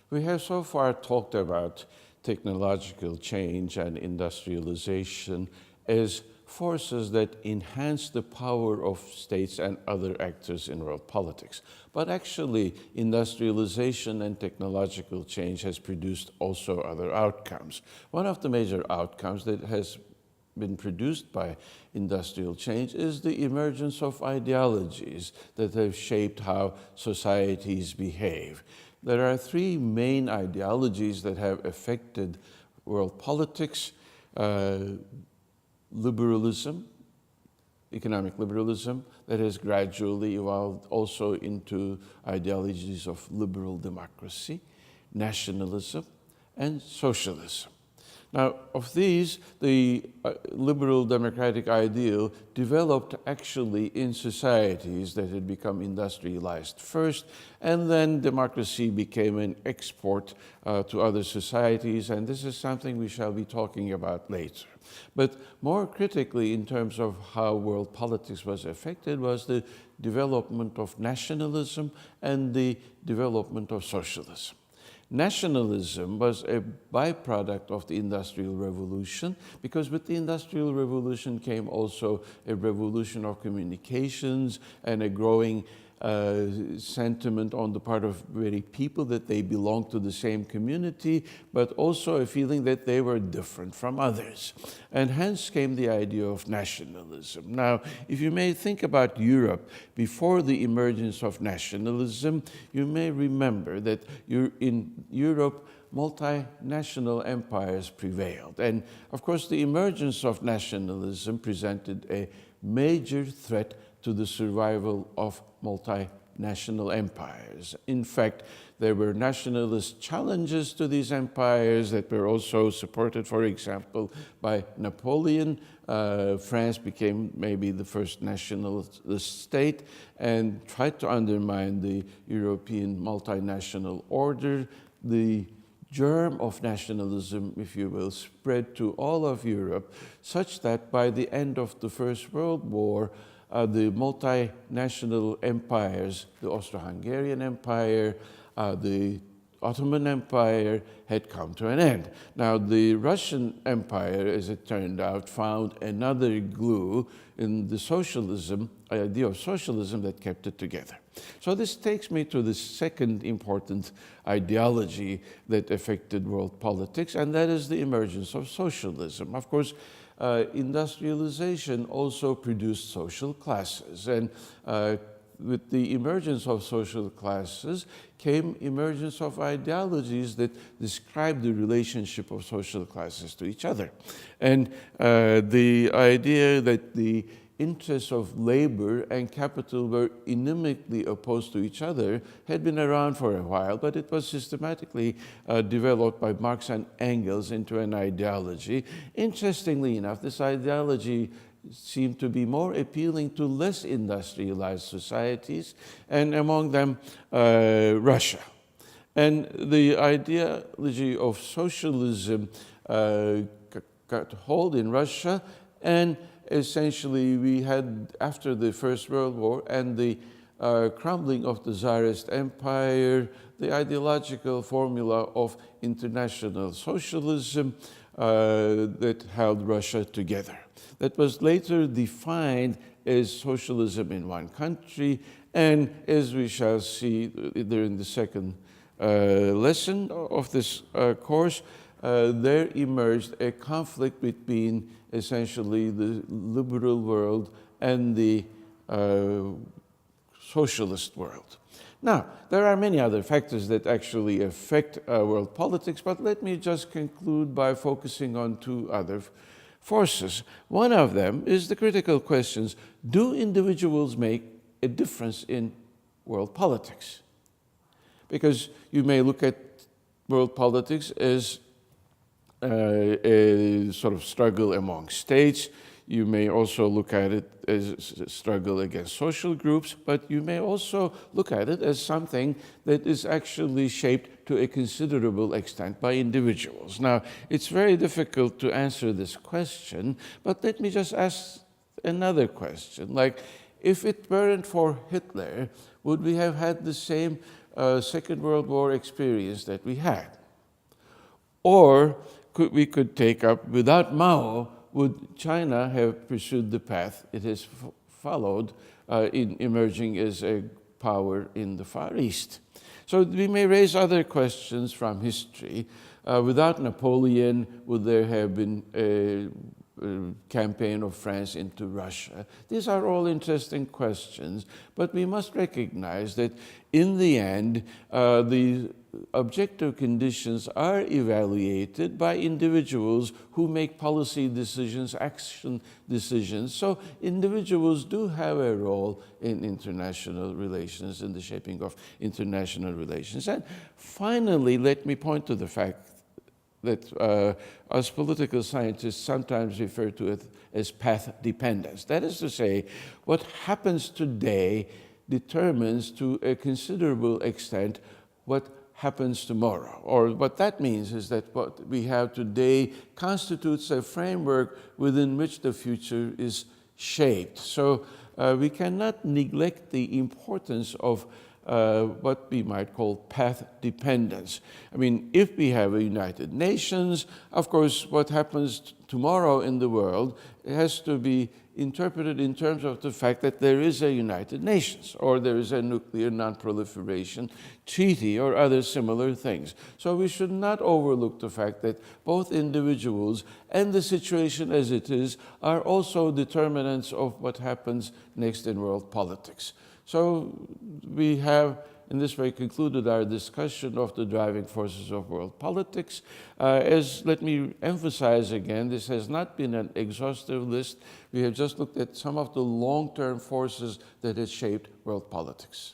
We have so far talked about technological change and industrialization as forces that enhance the power of states and other actors in world politics. But actually, industrialization and technological change has produced also other outcomes. One of the major outcomes that has been produced by industrial change is the emergence of ideologies that have shaped how societies behave. There are three main ideologies that have affected world politics: liberalism, economic liberalism, that has gradually evolved also into ideologies of liberal democracy, nationalism, and socialism. Now, of these, the liberal democratic ideal developed actually in societies that had become industrialized first, and then democracy became an export to other societies, and this is something we shall be talking about later. But more critically, in terms of how world politics was affected, was the development of nationalism and the development of socialism. Nationalism was a byproduct of the Industrial Revolution, because with the Industrial Revolution came also a revolution of communications and a growing sentiment on the part of very people that they belonged to the same community, but also a feeling that they were different from others. And hence came the idea of nationalism. Now, if you may think about Europe before the emergence of nationalism, you may remember that in Europe, multinational empires prevailed. And of course, the emergence of nationalism presented a major threat to the survival of multinational empires. In fact, there were nationalist challenges to these empires that were also supported, for example, by Napoleon. France became maybe the first nationalist state and tried to undermine the European multinational order. The germ of nationalism, if you will, spread to all of Europe, such that by the end of the First World War, the multinational empires, the Austro-Hungarian Empire, the Ottoman Empire, had come to an end. Now, the Russian Empire, as it turned out, found another glue in the socialism, idea of socialism that kept it together. So this takes me to the second important ideology that affected world politics, and that is the emergence of socialism. Of course, industrialization also produced social classes, and with the emergence of social classes came emergence of ideologies that describe the relationship of social classes to each other. And the idea that the interests of labor and capital were inimically opposed to each other had been around for a while, but it was systematically developed by Marx and Engels into an ideology. Interestingly enough, this ideology seemed to be more appealing to less industrialized societies, and among them Russia. And the ideology of socialism got hold in Russia, and essentially we had, after the First World War and the crumbling of the Tsarist Empire, the ideological formula of international socialism that held Russia together. That was later defined as socialism in one country, and as we shall see during the second lesson of this course, there emerged a conflict between essentially the liberal world and the socialist world. Now, there are many other factors that actually affect world politics, but let me just conclude by focusing on two other forces. One of them is the critical questions: do individuals make a difference in world politics? Because you may look at world politics as a sort of struggle among states. You may also look at it as a struggle against social groups, but you may also look at it as something that is actually shaped to a considerable extent by individuals. Now, it's very difficult to answer this question, but let me just ask another question. Like, if it weren't for Hitler, would we have had the same Second World War experience that we had. Or we could take up, without Mao, would China have pursued the path it has followed in emerging as a power in the Far East? So we may raise other questions from history. Without Napoleon, would there have been a campaign of France into Russia? These are all interesting questions, but we must recognize that in the end, the objective conditions are evaluated by individuals who make policy decisions, action decisions. So individuals do have a role in international relations, in the shaping of international relations. And finally, let me point to the fact that us political scientists sometimes refer to it as path dependence. That is to say, what happens today determines to a considerable extent what happens tomorrow. Or what that means is that what we have today constitutes a framework within which the future is shaped. So we cannot neglect the importance of what we might call path dependence. I mean, if we have a United Nations, of course, what happens tomorrow in the world has to be interpreted in terms of the fact that there is a United Nations, or there is a nuclear non-proliferation treaty, or other similar things. So we should not overlook the fact that both individuals and the situation as it is are also determinants of what happens next in world politics. So we have, in this way, concluded our discussion of the driving forces of world politics. Let me emphasize again, this has not been an exhaustive list. We have just looked at some of the long-term forces that have shaped world politics.